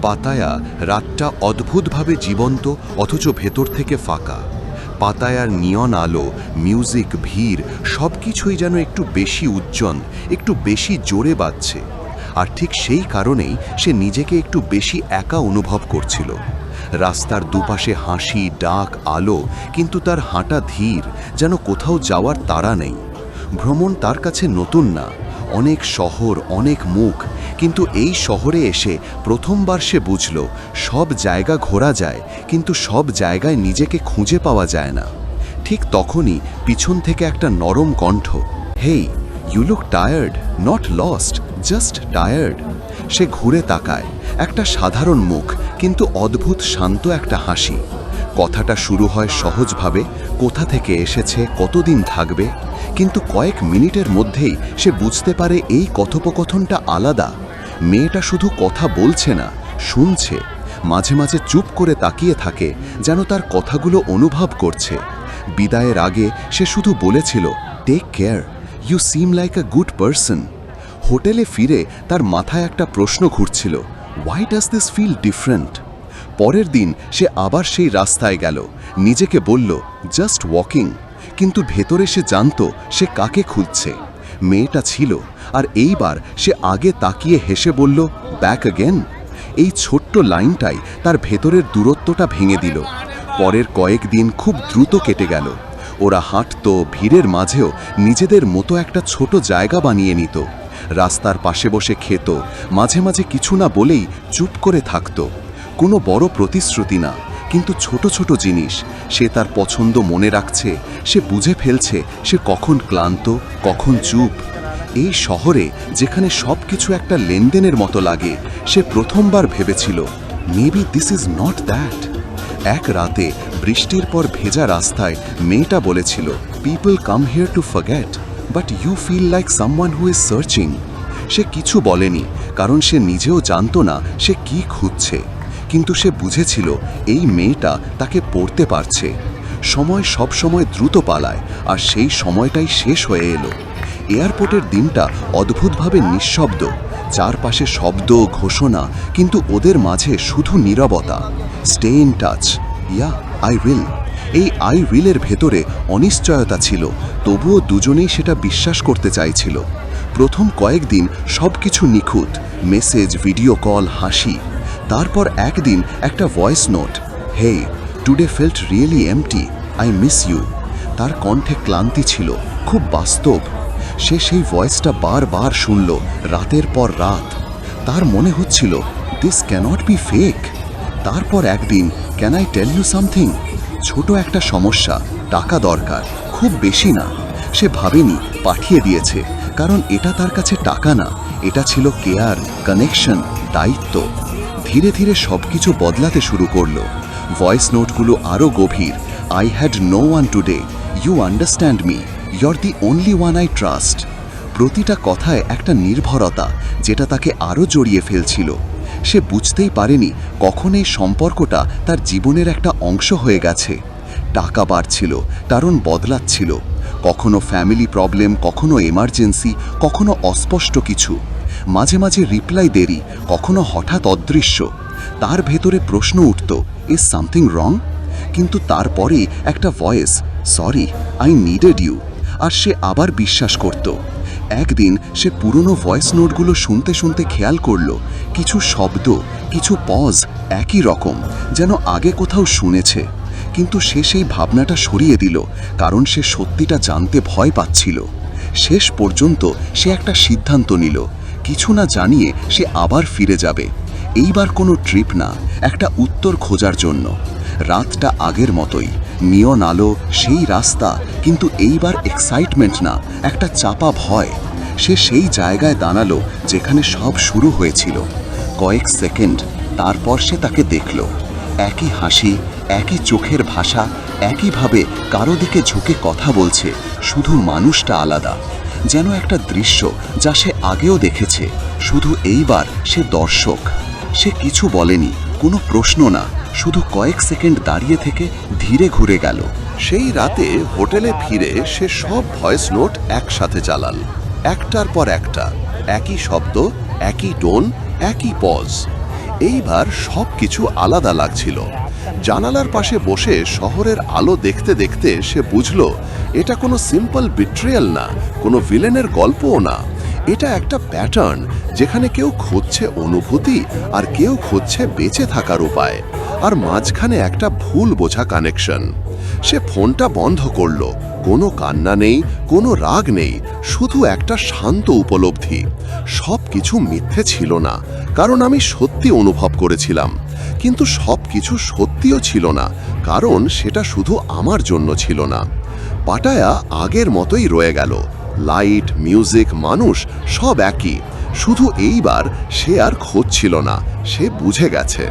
Pattaya রাতটা অদ্ভুতভাবে জীবন্ত, অথচ ভেতর থেকে ফাঁকা। পাতায়ার নিয়ন আলো, মিউজিক, ভিড় সবকিছুই যেন একটু বেশি উজ্জ্বল, একটু বেশি জোরে বাজছে। আর ঠিক সেই কারণেই সে নিজেকে একটু বেশি একা অনুভব করছিল। রাস্তার দুপাশে হাসি, ডাক, আলো, কিন্তু তার হাঁটা ধীর, যেন কোথাও যাওয়ার তাড়া নেই। ভ্রমণ তার কাছে নতুন না, অনেক শহর, অনেক মুখ, কিন্তু এই শহরে এসে প্রথমবার সে বুঝল সব জায়গা ঘোরা যায়, কিন্তু সব জায়গায় নিজেকে খুঁজে পাওয়া যায় না। ঠিক তখনই পিছন থেকে একটা নরম কণ্ঠ, hey, you look tired, not lost, just tired. সে ঘুরে তাকায়, একটা সাধারণ মুখ, কিন্তু অদ্ভুত শান্ত একটা হাসি। কথাটা শুরু হয় সহজভাবে, কোথা থেকে এসেছে, কতদিন থাকবে, কিন্তু কয়েক মিনিটের মধ্যেই সে বুঝতে পারে এই কথোপকথনটা আলাদা। মেয়েটা শুধু কথা বলছে না, শুনছে, মাঝে মাঝে চুপ করে তাকিয়ে থাকে, যেন তার কথাগুলো অনুভব করছে। বিদায়ের আগে সে শুধু বলেছিল, take care, you seem like a good person. হোটেলে ফিরে তার মাথায় একটা প্রশ্ন ঘুরছিল, why does this feel different? পরের দিন সে আবার সেই রাস্তায় গেল, নিজেকে বলল, জাস্ট ওয়াকিং, কিন্তু ভেতরে সে জানত সে কাকে খুঁজছে। মেয়েটা ছিল, আর এইবার সে আগে তাকিয়ে হেসে বলল, ব্যাক অ্যাগেন। এই ছোট্ট লাইনটাই তার ভেতরের দূরত্বটা ভেঙে দিল। পরের কয়েকদিন খুব দ্রুত কেটে গেল। ওরা হাঁটত, ভিড়ের মাঝেও নিজেদের মতো একটা ছোট জায়গা বানিয়ে নিত। রাস্তার পাশে বসে খেত, মাঝে মাঝে কিছু না বলেই চুপ করে থাকত। কোনো বড় প্রতিশ্রুতি না, কিন্তু ছোট ছোট জিনিস। সে তার পছন্দ মনে রাখছে, সে বুঝে ফেলছে সে কখন ক্লান্ত, কখন চুপ। এই শহরে যেখানে সব কিছু একটা লেনদেনের মতো লাগে, সে প্রথমবার ভেবেছিল, maybe this is not that. এক রাতে বৃষ্টির পর ভেজা রাস্তায় মেয়েটা বলেছিল, people come here to forget, but you feel like someone who is searching. সে কিছু বলেনি, কারণ সে নিজেও জানত না সে কি খুঁজছে, কিন্তু সে বুঝেছিল এই মেয়েটা তাকে পড়তে পারছে। সময় সব সময় দ্রুত পালায়, আর সেই সময়টাই শেষ হয়ে এলো। এয়ারপোর্টের দিনটা অদ্ভুতভাবে নিঃশব্দ, চারপাশে শব্দ, ঘোষণা, কিন্তু ওদের মাঝে শুধু নীরবতা। Stay in touch, yeah I will. এই আই উইলের ভেতরে অনিশ্চয়তা ছিল, তবুও দুজনেই সেটা বিশ্বাস করতে চাইছিল। প্রথম কয়েকদিন সব কিছু নিখুঁত, মেসেজ, ভিডিও কল, হাসি। তারপর একদিন একটা voice note, hey, today felt really empty, I miss you. তার কণ্ঠে ক্লান্তি ছিল, খুব বাস্তব। সে সেই ভয়েসটা বারবার শুনল, রাতের পর রাত। তার মনে হচ্ছিল, দিস ক্যানট বি ফেক। তারপর একদিন, can I tell you something? ছোট একটা সমস্যা, টাকা দরকার, খুব বেশি না। সে ভাবেনি, পাঠিয়ে দিয়েছে, কারণ এটা তার কাছে টাকা না, এটা ছিল কেয়ার, কানেকশন, দায়িত্ব। ধীরে ধীরে সব কিছু বদলাতে শুরু করলো। ভয়েস নোটগুলো আরও গভীর, I had no one today, you understand me, you're the only one I trust. প্রতিটা কথায় একটা নির্ভরতা, যেটা তাকে আরও জড়িয়ে ফেলছিল। সে বুঝতেই পারেনি কখন এই সম্পর্কটা তার জীবনের একটা অংশ হয়ে গেছে। টাকা বাড়ছিল, কারণ বদলাচ্ছিল, কখনো ফ্যামিলি প্রবলেম, কখনো এমার্জেন্সি, কখনো অস্পষ্ট কিছু। মাঝে মাঝে রিপ্লাই দেরি, কখনো হঠাৎ অদৃশ্য। তার ভেতরে প্রশ্ন উঠত, ইজ সামথিং রং? কিন্তু তারপরেই একটা voice, sorry, I needed you. আর সে আবার বিশ্বাস করত। একদিন সে পুরনো ভয়েস নোটগুলো শুনতে শুনতে খেয়াল করল, কিছু শব্দ, কিছু পজ একই রকম, যেন আগে কোথাও শুনেছে। কিন্তু সে সেই ভাবনাটা সরিয়ে দিল, কারণ সে সত্যিটা জানতে ভয় পাচ্ছিল। শেষ পর্যন্ত সে একটা সিদ্ধান্ত নিল, কিছু না জানিয়ে সে আবার ফিরে যাবে। এইবার কোনো ট্রিপ না, একটা উত্তর খোঁজার জন্য। রাতটা আগের মতোই, নিয়ন আলো, সেই রাস্তা, কিন্তু এইবার এক্সাইটমেন্ট না, একটা চাপা ভয়। সে সেই জায়গায় দাঁড়ালো যেখানে সব শুরু হয়েছিল। কয়েক সেকেন্ড, তারপর সে তাকে দেখল। একই হাসি, একই চোখের ভাষা, একইভাবে কারো দিকে ঝুঁকে কথা বলছে, শুধু মানুষটা আলাদা। যেন একটা দৃশ্য যা সে আগেও দেখেছে, শুধু এইবার সে দর্শক। সে কিছু বলেনি, কোনো প্রশ্ন না, শুধু কয়েক সেকেন্ড দাঁড়িয়ে থেকে ধীরে ঘুরে গেল। সেই রাতে হোটেলে ফিরে সে সব ভয়েস নোট একসাথে চালাল, একটার পর একটা, একই শব্দ, একই টোন, একই পজ। এইবার সব কিছু আলাদা লাগছিল। জানালার পাশে বসে শহরের আলো দেখতে দেখতে সে বুঝল এটা কোনো সিম্পল বিট্রিয়াল না, কোনো ভিলেনের গল্পও না। এটা একটা প্যাটার্ন, যেখানে কেউ খুঁজছে অনুভূতি আর কেউ খুঁজছে বেঁচে থাকার উপায়, আর মাঝখানে একটা ভুল বোঝা কানেকশন। সে ফোনটা বন্ধ করল। কোনো কান্না নেই, কোনো রাগ নেই, শুধু একটা শান্ত উপলব্ধি। সব কিছু মিথ্যে ছিল না, কারণ আমি সত্যি অনুভব করেছিলাম। কিন্তু সব কিছু সত্যিও ছিল না, কারণ সেটা শুধু আমার জন্য ছিল না। পাটায়া আগের মতোই রয়ে গেল। লাইট, মিউজিক, মানুষ সব একই। শুধু এইবার সে আর খুঁজছিল না, সে বুঝে গেছে।